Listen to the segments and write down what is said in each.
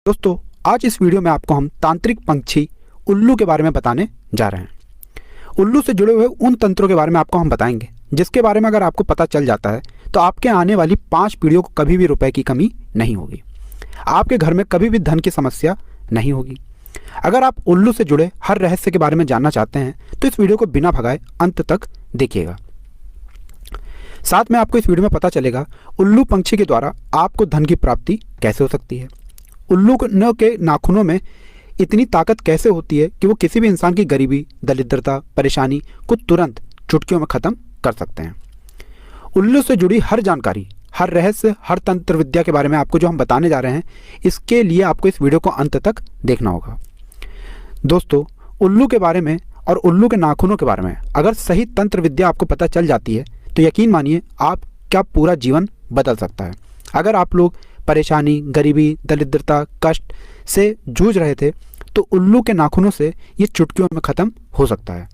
दोस्तों, आज इस वीडियो में आपको हम तांत्रिक पंछी उल्लू के बारे में बताने जा रहे हैं। उल्लू से जुड़े हुए उन तंत्रों के बारे में आपको हम बताएंगे जिसके बारे में अगर आपको पता चल जाता है तो आपके आने वाली 5 पीढ़ियों को कभी भी रुपए की कमी नहीं होगी। आपके घर में कभी भी धन की समस्या नहीं होगी। अगर आप उल्लू से जुड़े हर रहस्य के बारे में जानना चाहते हैं तो इस वीडियो को बिना भगाए अंत तक देखिएगा। साथ में आपको इस वीडियो में पता चलेगा उल्लू पंछी के द्वारा आपको धन की प्राप्ति कैसे हो सकती है। उल्लू के नाखूनों में इतनी ताकत कैसे होती है कि वो किसी भी इंसान की गरीबी, दरिद्रता, परेशानी को तुरंत चुटकियों में ख़त्म कर सकते हैं। उल्लू से जुड़ी हर जानकारी, हर रहस्य, हर तंत्र विद्या के बारे में आपको जो हम बताने जा रहे हैं, इसके लिए आपको इस वीडियो को अंत तक देखना होगा। दोस्तों, उल्लू के बारे में और उल्लू के नाखूनों के बारे में अगर सही तंत्र विद्या आपको पता चल जाती है तो यकीन मानिए आपका पूरा जीवन बदल सकता है। अगर आप लोग परेशानी, गरीबी, दरिद्रता, कष्ट से जूझ रहे थे तो उल्लू के नाखूनों से ये चुटकियों में ख़त्म हो सकता है।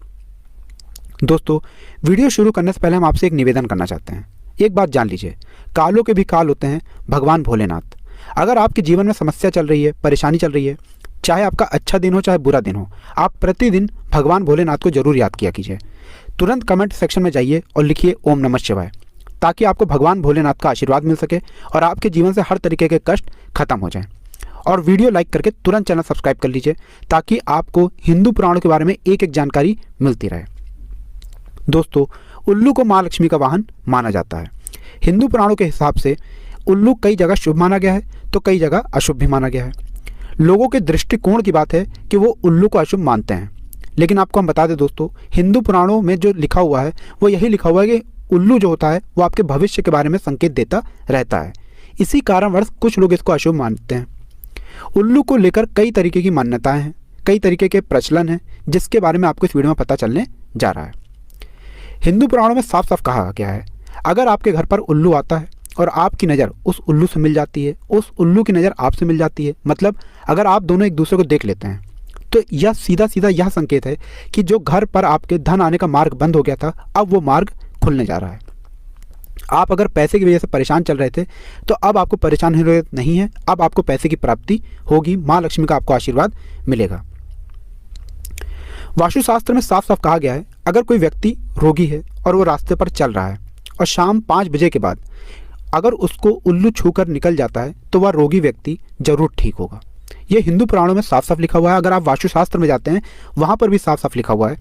दोस्तों, वीडियो शुरू करने से पहले हम आपसे एक निवेदन करना चाहते हैं। एक बात जान लीजिए, कालों के भी काल होते हैं भगवान भोलेनाथ। अगर आपके जीवन में समस्या चल रही है, परेशानी चल रही है, चाहे आपका अच्छा दिन हो चाहे बुरा दिन हो, आप प्रतिदिन भगवान भोलेनाथ को जरूर याद किया कीजिए। तुरंत कमेंट सेक्शन में जाइए और लिखिए ओम नमः शिवाय, ताकि आपको भगवान भोलेनाथ का आशीर्वाद मिल सके और आपके जीवन से हर तरीके के कष्ट खत्म हो जाएं। और वीडियो लाइक करके तुरंत चैनल सब्सक्राइब कर लीजिए ताकि आपको हिंदू पुराणों के बारे में एक एक जानकारी मिलती रहे। दोस्तों, उल्लू को माँ लक्ष्मी का वाहन माना जाता है। हिंदू पुराणों के हिसाब से उल्लू कई जगह शुभ माना गया है तो कई जगह अशुभ भी माना गया है। लोगों के दृष्टिकोण की बात है कि वो उल्लू को अशुभ मानते हैं, लेकिन आपको हम बता दें दोस्तों, हिंदू पुराणों में जो लिखा हुआ है वो यही लिखा हुआ है कि उल्लू जो होता है वो आपके भविष्य के बारे में संकेत देता रहता है। इसी कारणवश कुछ लोग इसको अशुभ मानते हैं। उल्लू को लेकर कई तरीके की मान्यताएं हैं, कई तरीके के प्रचलन हैं, जिसके बारे में आपको इस वीडियो में पता चलने जा रहा है। हिंदू पुराणों में साफ साफ कहा गया है, अगर आपके घर पर उल्लू आता है और आपकी नज़र उस उल्लू से मिल जाती है, उस उल्लू की नज़र आपसे मिल जाती है, मतलब अगर आप दोनों एक दूसरे को देख लेते हैं, तो यह सीधा सीधा यह संकेत है कि जो घर पर आपके धन आने का मार्ग बंद हो गया था, अब वो मार्ग खुलने जा रहा है। आप अगर पैसे की वजह से परेशान चल रहे थे तो अब आपको परेशान होने की जरूरत नहीं है, अब आपको पैसे की प्राप्ति होगी, माँ लक्ष्मी का आपको आशीर्वाद मिलेगा। वास्तुशास्त्र में साफ साफ कहा गया है, अगर कोई व्यक्ति रोगी है और वो रास्ते पर चल रहा है और शाम 5 बजे के बाद अगर उसको उल्लू छूकर निकल जाता है तो वह रोगी व्यक्ति जरूर ठीक होगा। ये हिंदू पुराणों में साफ साफ लिखा हुआ है। अगर आप वास्तुशास्त्र में जाते हैं वहाँ पर भी साफ साफ लिखा हुआ है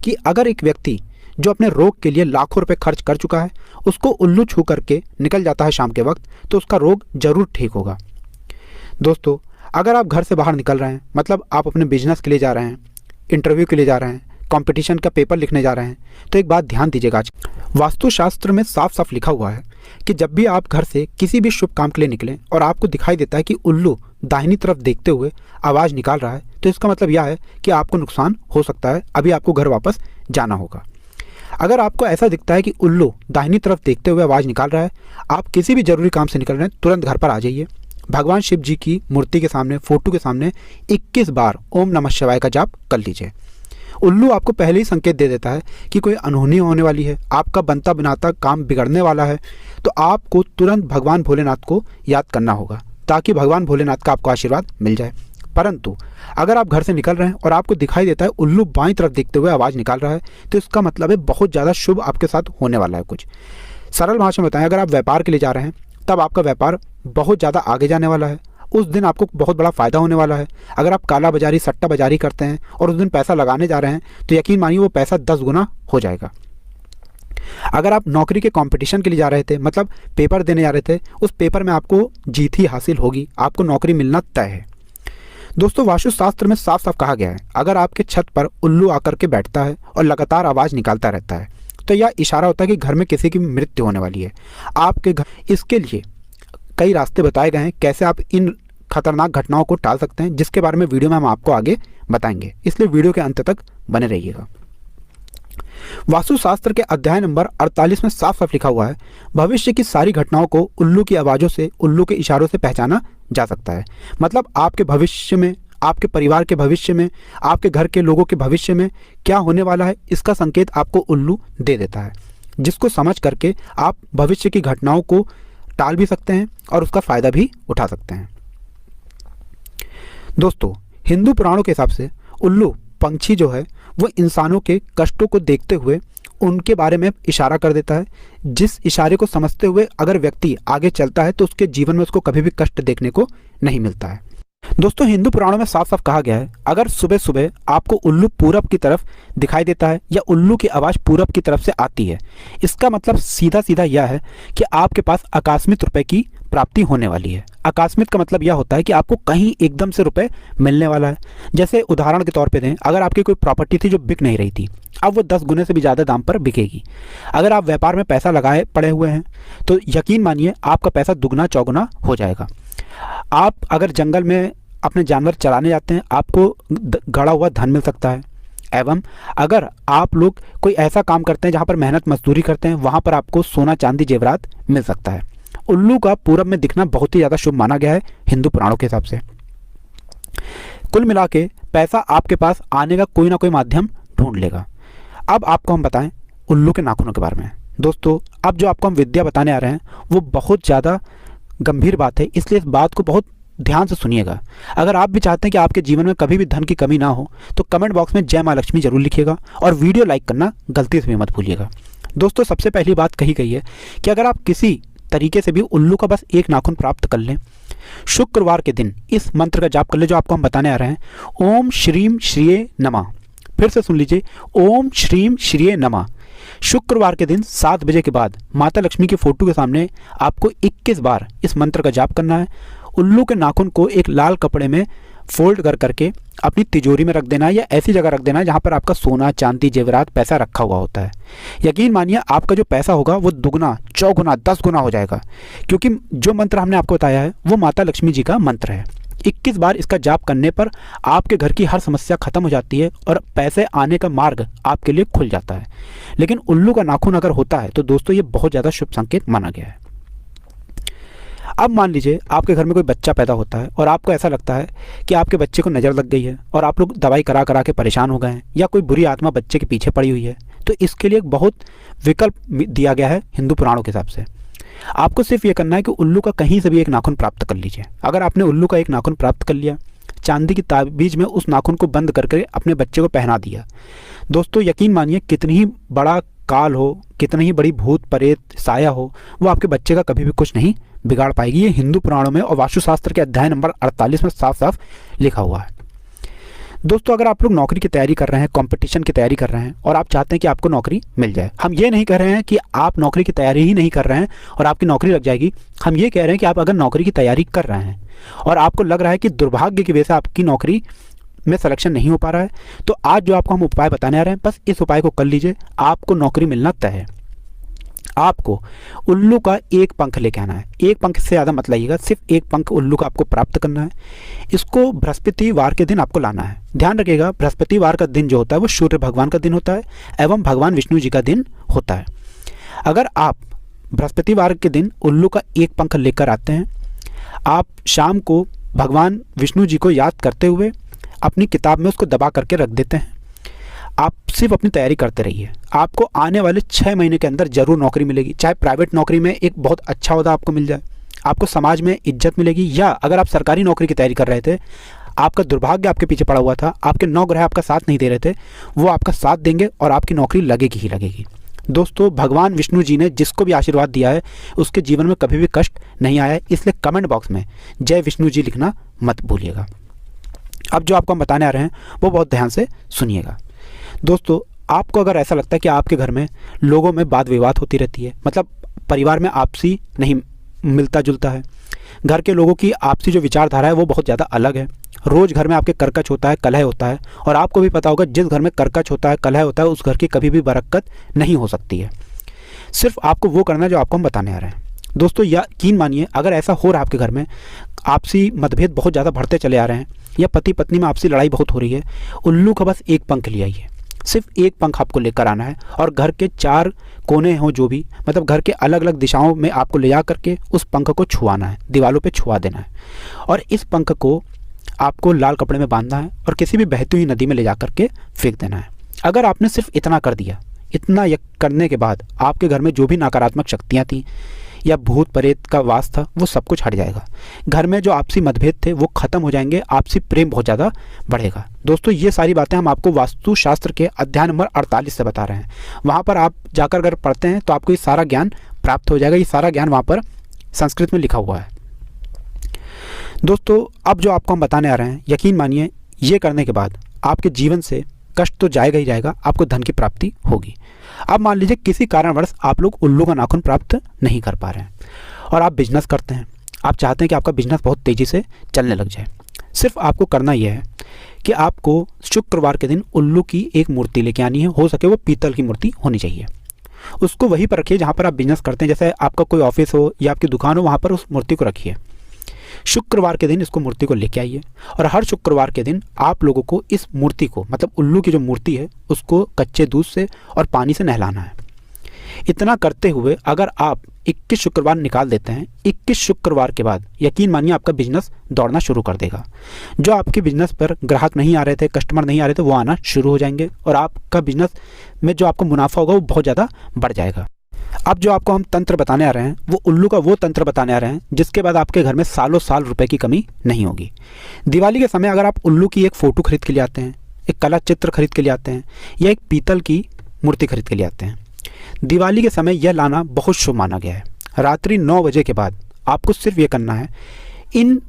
कि अगर एक व्यक्ति जो अपने रोग के लिए लाखों रुपए खर्च कर चुका है उसको उल्लू छू करके निकल जाता है शाम के वक्त, तो उसका रोग जरूर ठीक होगा। दोस्तों, अगर आप घर से बाहर निकल रहे हैं, मतलब आप अपने बिजनेस के लिए जा रहे हैं, इंटरव्यू के लिए जा रहे हैं, कंपटीशन का पेपर लिखने जा रहे हैं, तो एक बात ध्यान दीजिएगा। वास्तुशास्त्र में साफ साफ लिखा हुआ है कि जब भी आप घर से किसी भी शुभ काम के लिए निकलें और आपको दिखाई देता है कि उल्लू दाहिनी तरफ देखते हुए आवाज़ निकाल रहा है, तो इसका मतलब यह है कि आपको नुकसान हो सकता है, अभी आपको घर वापस जाना होगा। अगर आपको ऐसा दिखता है कि उल्लू दाहिनी तरफ देखते हुए आवाज़ निकाल रहा है, आप किसी भी जरूरी काम से निकल रहे हैं, तुरंत घर पर आ जाइए। भगवान शिव जी की मूर्ति के सामने, फोटो के सामने 21 बार ओम नमः शिवाय का जाप कर लीजिए। उल्लू आपको पहले ही संकेत दे देता है कि कोई अनहोनी होने वाली है, आपका बनता बनाता काम बिगड़ने वाला है, तो आपको तुरंत भगवान भोलेनाथ को याद करना होगा ताकि भगवान भोलेनाथ का आपको आशीर्वाद मिल जाए। परंतु अगर आप घर से निकल रहे हैं और आपको दिखाई देता है उल्लू बाईं तरफ देखते हुए आवाज़ निकाल रहा है, तो इसका मतलब है बहुत ज़्यादा शुभ आपके साथ होने वाला है। कुछ सरल भाषा में बताएं, अगर आप व्यापार के लिए जा रहे हैं तब आपका व्यापार बहुत ज़्यादा आगे जाने वाला है, उस दिन आपको बहुत बड़ा फ़ायदा होने वाला है। अगर आप काला बाजारी, सट्टा बाजारी करते हैं और उस दिन पैसा लगाने जा रहे हैं तो यकीन मानिए वो पैसा 10 गुना हो जाएगा। अगर आप नौकरी के कंपटीशन के लिए जा रहे थे, मतलब पेपर देने जा रहे थे, उस पेपर में आपको जीत ही हासिल होगी, आपको नौकरी मिलना तय है। दोस्तों, वास्तुशास्त्र में साफ साफ कहा गया है, अगर आपके छत पर उल्लू आकर के बैठता है और लगातार आवाज़ निकालता रहता है तो यह इशारा होता है कि घर में किसी की मृत्यु होने वाली है आपके घर। इसके लिए कई रास्ते बताए गए हैं कैसे आप इन खतरनाक घटनाओं को टाल सकते हैं, जिसके बारे में वीडियो में हम आपको आगे बताएंगे, इसलिए वीडियो के अंत तक बने रहिएगा। वास्तुशास्त्र के अध्याय नंबर 48 में साफ साफ लिखा हुआ है, भविष्य की सारी घटनाओं को उल्लू की आवाज़ों से, उल्लू के इशारों से पहचाना जा सकता है। मतलब आपके भविष्य में, आपके परिवार के भविष्य में, आपके घर के लोगों के भविष्य में क्या होने वाला है, इसका संकेत आपको उल्लू दे देता है, जिसको समझ करके आप भविष्य की घटनाओं को टाल भी सकते हैं और उसका फ़ायदा भी उठा सकते हैं। दोस्तों, हिंदू पुराणों के हिसाब से उल्लू पंछी जो है वो इंसानों के कष्टों को देखते हुए उनके बारे में इशारा कर देता है, जिस इशारे को समझते हुए अगर व्यक्ति आगे चलता है तो उसके जीवन में उसको कभी भी कष्ट देखने को नहीं मिलता है। दोस्तों, हिंदू पुराणों में साफ साफ कहा गया है, अगर सुबह सुबह आपको उल्लू पूरब की तरफ दिखाई देता है या उल्लू की आवाज़ पूरब की तरफ से आती है, इसका मतलब सीधा सीधा यह है कि आपके पास आकस्मिक रुपए की प्राप्ति होने वाली है। आकस्मिक का मतलब यह होता है कि आपको कहीं एकदम से रुपए मिलने वाला है। जैसे उदाहरण के तौर पे दें, अगर आपकी कोई प्रॉपर्टी थी जो बिक नहीं रही थी, अब वो 10 गुने से भी ज़्यादा दाम पर बिकेगी। अगर आप व्यापार में पैसा लगाए पड़े हुए हैं तो यकीन मानिए आपका पैसा दुगना चौगुना हो जाएगा। आप अगर जंगल में अपने जानवर चराने जाते हैं, आपको गड़ा हुआ धन मिल सकता है। एवं अगर आप लोग कोई ऐसा काम करते हैं जहाँ पर मेहनत मजदूरी करते हैं, वहाँ पर आपको सोना चांदी जेवरात मिल सकता है। उल्लू का पूरब में दिखना बहुत ही ज़्यादा शुभ माना गया है हिंदू पुराणों के हिसाब से। कुल मिला के पैसा आपके पास आने का कोई ना कोई माध्यम ढूंढ लेगा। अब आपको हम बताएं उल्लू के नाखूनों के बारे में। दोस्तों, अब जो आपको हम विद्या बताने आ रहे हैं वो बहुत ज़्यादा गंभीर बात है, इसलिए इस बात को बहुत ध्यान से सुनिएगा। अगर आप भी चाहते हैं कि आपके जीवन में कभी भी धन की कमी ना हो तो कमेंट बॉक्स में जय माँ लक्ष्मी जरूर लिखिएगा और वीडियो लाइक करना गलती से भी मत भूलिएगा। दोस्तों, सबसे पहली बात कही गई है कि अगर आप किसी तरीके से भी उल्लू का बस एक नाखून प्राप्त कर लें, शुक्रवार के दिन इस मंत्र का जाप कर ले जो आपको हम बताने आ रहे हैं। ओम श्रीम श्रीये नमः। फिर से सुन लीजिए, ओम श्रीम श्रीये नमः। शुक्रवार के दिन 7 बजे के बाद माता लक्ष्मी की फोटो के सामने आपको 21 बार इस मंत्र का जाप करना है। उल्लू के नाखून को एक लाल कपड़े में फोल्ड कर करके अपनी तिजोरी में रख देना है या ऐसी जगह रख देना है जहाँ पर आपका सोना चांदी जेवरात पैसा रखा हुआ होता है। यकीन मानिए आपका जो पैसा होगा वो दुगना चौगुना 10 गुना हो जाएगा, क्योंकि जो मंत्र हमने आपको बताया है वो माता लक्ष्मी जी का मंत्र है। 21 बार इसका जाप करने पर आपके घर की हर समस्या खत्म हो जाती है और पैसे आने का मार्ग आपके लिए खुल जाता है। लेकिन उल्लू का नाखून अगर होता है तो दोस्तों ये बहुत ज़्यादा शुभ संकेत माना गया है। अब मान लीजिए आपके घर में कोई बच्चा पैदा होता है और आपको ऐसा लगता है कि आपके बच्चे को नज़र लग गई है और आप लोग दवाई करा करा के परेशान हो गए हैं या कोई बुरी आत्मा बच्चे के पीछे पड़ी हुई है, तो इसके लिए एक बहुत विकल्प दिया गया है हिंदू पुराणों के हिसाब से। आपको सिर्फ ये करना है कि उल्लू का कहीं से भी एक नाखून प्राप्त कर लीजिए। अगर आपने उल्लू का एक नाखून प्राप्त कर लिया, चांदी की ताबीज में उस नाखून को बंद करके अपने बच्चे को पहना दिया, दोस्तों यकीन मानिए कितनी ही बड़ा काल हो, कितनी ही बड़ी भूत प्रेत साया हो, वो आपके बच्चे का कभी भी कुछ नहीं बिगाड़ पाएगी। ये हिंदू पुराणों में और वास्तुशास्त्र के अध्याय नंबर 48 में साफ साफ लिखा हुआ है। दोस्तों, अगर आप लोग नौकरी की तैयारी कर रहे हैं, कंपटीशन की तैयारी कर रहे हैं और आप चाहते हैं कि आपको नौकरी मिल जाए, हम ये नहीं कह रहे हैं कि आप नौकरी की तैयारी ही नहीं कर रहे हैं और आपकी नौकरी लग जाएगी। हम ये कह रहे हैं कि आप अगर नौकरी की तैयारी कर रहे हैं और आपको लग रहा है कि दुर्भाग्य की वजह से आपकी नौकरी में सिलेक्शन नहीं हो पा रहा है, तो आज जो आपको हम उपाय बताने आ रहे हैं, बस इस उपाय को कर लीजिए, आपको नौकरी मिलना तय है। आपको उल्लू का एक पंख लेके आना है। एक पंख से ज़्यादा मत लाइएगा, सिर्फ एक पंख उल्लू का आपको प्राप्त करना है। इसको बृहस्पतिवार के दिन आपको लाना है। ध्यान रखिएगा, बृहस्पतिवार का दिन जो होता है वो सूर्य भगवान का दिन होता है एवं भगवान विष्णु जी का दिन होता है। अगर आप बृहस्पतिवार के दिन उल्लू का एक पंख लेकर आते हैं, आप शाम को भगवान विष्णु जी को याद करते हुए अपनी किताब में उसको दबा करके रख देते हैं। आप सिर्फ अपनी तैयारी करते रहिए, आपको आने वाले 6 महीने के अंदर जरूर नौकरी मिलेगी। चाहे प्राइवेट नौकरी में एक बहुत अच्छा ओहदा आपको मिल जाए, आपको समाज में इज्जत मिलेगी, या अगर आप सरकारी नौकरी की तैयारी कर रहे थे, आपका दुर्भाग्य आपके पीछे पड़ा हुआ था, आपके 9 ग्रह आपका साथ नहीं दे रहे थे, वो आपका साथ देंगे और आपकी नौकरी लगेगी ही लगेगी। दोस्तों, भगवान विष्णु जी ने जिसको भी आशीर्वाद दिया है उसके जीवन में कभी भी कष्ट नहीं आया है, इसलिए कमेंट बॉक्स में जय विष्णु जी लिखना मत भूलिएगा। अब जो आपको हम बताने आ रहे हैं वो बहुत ध्यान से सुनिएगा। दोस्तों, आपको अगर ऐसा लगता है कि आपके घर में लोगों में वाद विवाद होती रहती है, मतलब परिवार में आपसी नहीं मिलता जुलता है, घर के लोगों की आपसी जो विचारधारा है वो बहुत ज़्यादा अलग है, रोज़ घर में आपके कर्कश होता है, कलह होता है, और आपको भी पता होगा जिस घर में कर्कश होता है, कलह होता है, उस घर की कभी भी बरकत नहीं हो सकती है। सिर्फ आपको वो करना है जो आपको हम बताने आ रहे हैं। दोस्तों, यकीन मानिए अगर ऐसा हो रहा है आपके घर में, आपसी मतभेद बहुत ज़्यादा बढ़ते चले आ रहे हैं या पति पत्नी में आपसी लड़ाई बहुत हो रही है, उल्लू का बस एक पंख ले आइए। सिर्फ एक पंख आपको लेकर आना है और घर के 4 कोने हों जो भी, मतलब घर के अलग अलग दिशाओं में आपको ले जा करके उस पंख को छुआना है, दीवारों पे छुआ देना है, और इस पंख को आपको लाल कपड़े में बांधना है और किसी भी बहती हुई नदी में ले जा करके फेंक देना है। अगर आपने सिर्फ इतना कर दिया, इतना करने के बाद आपके घर में जो भी नकारात्मक शक्तियाँ थीं या भूत प्रेत का वास था वो सब कुछ हट जाएगा। घर में जो आपसी मतभेद थे वो खत्म हो जाएंगे, आपसी प्रेम बहुत ज़्यादा बढ़ेगा। दोस्तों ये सारी बातें हम आपको वास्तुशास्त्र के अध्याय नंबर 48 से बता रहे हैं। वहाँ पर आप जाकर अगर पढ़ते हैं तो आपको ये सारा ज्ञान प्राप्त हो जाएगा। ये सारा ज्ञान वहाँ पर संस्कृत में लिखा हुआ है। दोस्तों अब जो आपको हम बताने आ रहे हैं, यकीन मानिए ये करने के बाद आपके जीवन से कष्ट तो जाएगा ही जाएगा, आपको धन की प्राप्ति होगी। अब मान लीजिए किसी कारणवश आप लोग उल्लू का नाखून प्राप्त नहीं कर पा रहे हैं और आप बिजनेस करते हैं, आप चाहते हैं कि आपका बिजनेस बहुत तेज़ी से चलने लग जाए। सिर्फ आपको करना यह है कि आपको शुक्रवार के दिन उल्लू की एक मूर्ति लेके आनी है, हो सके वो पीतल की मूर्ति होनी चाहिए। उसको वहीं पर रखिए जहाँ पर आप बिजनेस करते हैं, जैसे आपका कोई ऑफिस हो या आपकी दुकान हो, वहाँ पर उस मूर्ति को रखिए। शुक्रवार के दिन इसको मूर्ति को लेके आइए और हर शुक्रवार के दिन आप लोगों को इस मूर्ति को, मतलब उल्लू की जो मूर्ति है, उसको कच्चे दूध से और पानी से नहलाना है। इतना करते हुए अगर आप 21 शुक्रवार निकाल देते हैं, 21 शुक्रवार के बाद यकीन मानिए आपका बिजनेस दौड़ना शुरू कर देगा। जो आपके बिजनेस पर ग्राहक नहीं आ रहे थे, कस्टमर नहीं आ रहे थे, वो आना शुरू हो जाएंगे और आपका बिजनेस में जो आपको मुनाफा होगा वो बहुत ज़्यादा बढ़ जाएगा। अब जो आपको हम तंत्र बताने आ रहे हैं वो उल्लू का वो तंत्र बताने आ रहे हैं जिसके बाद आपके घर में सालों साल रुपए की कमी नहीं होगी। दिवाली के समय अगर आप उल्लू की एक फ़ोटो खरीद के लिए आते हैं, एक कला चित्र खरीद के लिए आते हैं या एक पीतल की मूर्ति खरीद के लिए आते हैं, दिवाली के समय यह लाना बहुत शुभ माना गया है। रात्रि 9 बजे के बाद आपको सिर्फ ये करना है, इन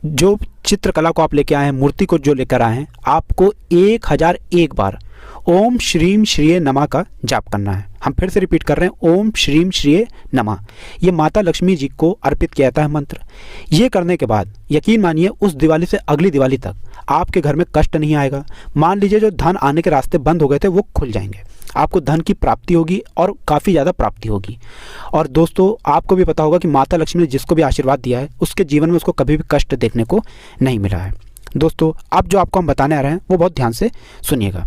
जो चित्रकला को आप लेके आए हैं, मूर्ति को जो लेकर आए हैं, आपको 1001 बार ओम श्रीम श्रीये नमः का जाप करना है। हम फिर से रिपीट कर रहे हैं, ओम श्रीम श्रीये नमः। ये माता लक्ष्मी जी को अर्पित किया जाता है मंत्र। ये करने के बाद यकीन मानिए उस दिवाली से अगली दिवाली तक आपके घर में कष्ट नहीं आएगा। मान लीजिए जो धन आने के रास्ते बंद हो गए थे वो खुल जाएंगे, आपको धन की प्राप्ति होगी और काफ़ी ज़्यादा प्राप्ति होगी। और दोस्तों आपको भी पता होगा कि माता लक्ष्मी ने जिसको भी आशीर्वाद दिया है उसके जीवन में उसको कभी भी कष्ट देखने को नहीं मिला है। दोस्तों अब जो आपको हम बताने आ रहे हैं वो बहुत ध्यान से सुनिएगा।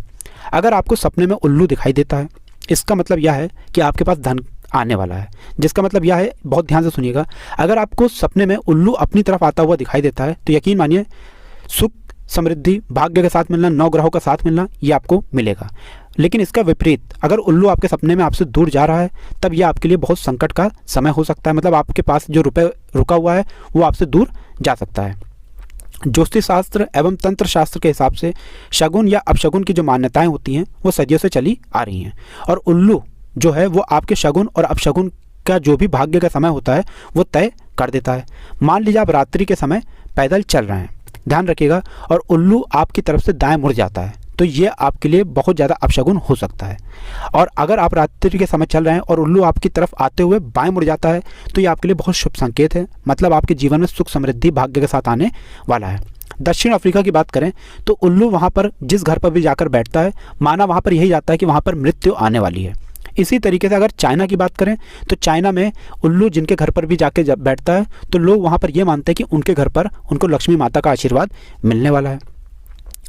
अगर आपको सपने में उल्लू दिखाई देता है, इसका मतलब यह है कि आपके पास धन आने वाला है। जिसका मतलब यह है, बहुत ध्यान से सुनिएगा, अगर आपको सपने में उल्लू अपनी तरफ आता हुआ दिखाई देता है तो यकीन मानिए सुख, समृद्धि, भाग्य के साथ मिलना, 9 ग्रहों का साथ मिलना ये आपको मिलेगा। लेकिन इसका विपरीत, अगर उल्लू आपके सपने में आपसे दूर जा रहा है तब यह आपके लिए बहुत संकट का समय हो सकता है। मतलब आपके पास जो रुपए रुका हुआ है वो आपसे दूर जा सकता है। ज्योतिष शास्त्र एवं तंत्र शास्त्र के हिसाब से शगुन या अपशगुन की जो मान्यताएं होती हैं वो सदियों से चली आ रही हैं और उल्लू जो है वो आपके शगुन और अपशगुन का जो भी भाग्य का समय होता है वो तय कर देता है। मान लीजिए आप रात्रि के समय पैदल चल रहे हैं, ध्यान रखिएगा, और उल्लू आपकी तरफ से दाएं मुड़ जाता है तो ये आपके लिए बहुत ज़्यादा अपशगुन हो सकता है। और अगर आप रात्रि के समय चल रहे हैं और उल्लू आपकी तरफ आते हुए बाएं मुड़ जाता है तो ये आपके लिए बहुत शुभ संकेत है। मतलब आपके जीवन में सुख, समृद्धि, भाग्य के साथ आने वाला है। दक्षिण अफ्रीका की बात करें तो उल्लू वहाँ पर जिस घर पर भी जाकर बैठता है, माना वहाँ पर यही जाता है कि वहाँ पर मृत्यु आने वाली है। इसी तरीके से अगर चाइना की बात करें तो चाइना में उल्लू जिनके घर पर भी जाके जब बैठता है तो लोग वहाँ पर ये मानते हैं कि उनके घर पर उनको लक्ष्मी माता का आशीर्वाद मिलने वाला है।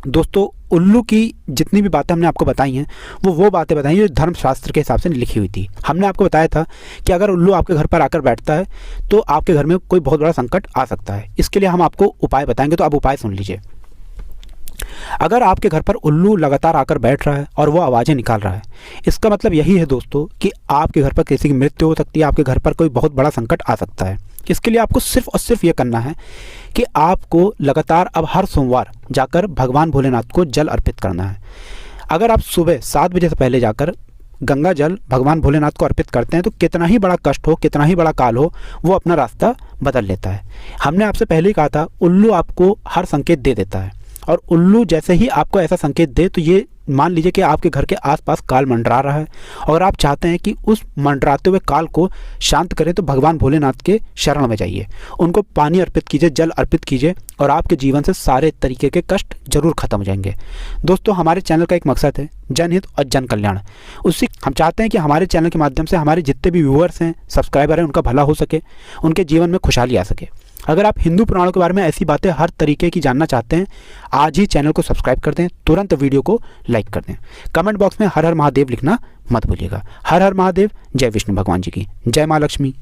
दोस्तों उल्लू की जितनी भी बातें हमने आपको बताई हैं वो बातें बताई जो धर्मशास्त्र के हिसाब से लिखी हुई थी। हमने आपको बताया था कि अगर उल्लू आपके घर पर आकर बैठता है तो आपके घर में कोई बहुत बड़ा संकट आ सकता है। इसके लिए हम आपको उपाय बताएंगे, तो आप उपाय सुन लीजिए। अगर आपके घर पर उल्लू लगातार आकर बैठ रहा है और वो आवाज़ें निकाल रहा है, इसका मतलब यही है दोस्तों कि आपके घर पर किसी की मृत्यु हो सकती है, आपके घर पर कोई बहुत बड़ा संकट आ सकता है। इसके लिए आपको सिर्फ और सिर्फ ये करना है कि आपको लगातार अब हर सोमवार जाकर भगवान भोलेनाथ को जल अर्पित करना है। अगर आप सुबह 7 बजे से पहले जाकर गंगा जल भगवान भोलेनाथ को अर्पित करते हैं तो कितना ही बड़ा कष्ट हो, कितना ही बड़ा काल हो, वो अपना रास्ता बदल लेता है। हमने आपसे पहले ही कहा था उल्लू आपको हर संकेत दे देता है और उल्लू जैसे ही आपको ऐसा संकेत दे तो ये मान लीजिए कि आपके घर के आसपास काल मंडरा रहा है और आप चाहते हैं कि उस मंडराते हुए काल को शांत करें तो भगवान भोलेनाथ के शरण में जाइए, उनको पानी अर्पित कीजिए, जल अर्पित कीजिए और आपके जीवन से सारे तरीके के कष्ट जरूर खत्म हो जाएंगे। दोस्तों हमारे चैनल का एक मकसद है जनहित और जन कल्याण। उसी हम चाहते हैं कि हमारे चैनल के माध्यम से हमारे जितने भी व्यूअर्स हैं, सब्सक्राइबर हैं, उनका भला हो सके, उनके जीवन में खुशहाली आ सके। अगर आप हिंदू पुराणों के बारे में ऐसी बातें हर तरीके की जानना चाहते हैं, आज ही चैनल को सब्सक्राइब कर दें, तुरंत वीडियो को लाइक कर दें। कमेंट बॉक्स में हर हर महादेव लिखना मत भूलिएगा। हर हर महादेव। जय विष्णु भगवान जी की जय। माँ लक्ष्मी।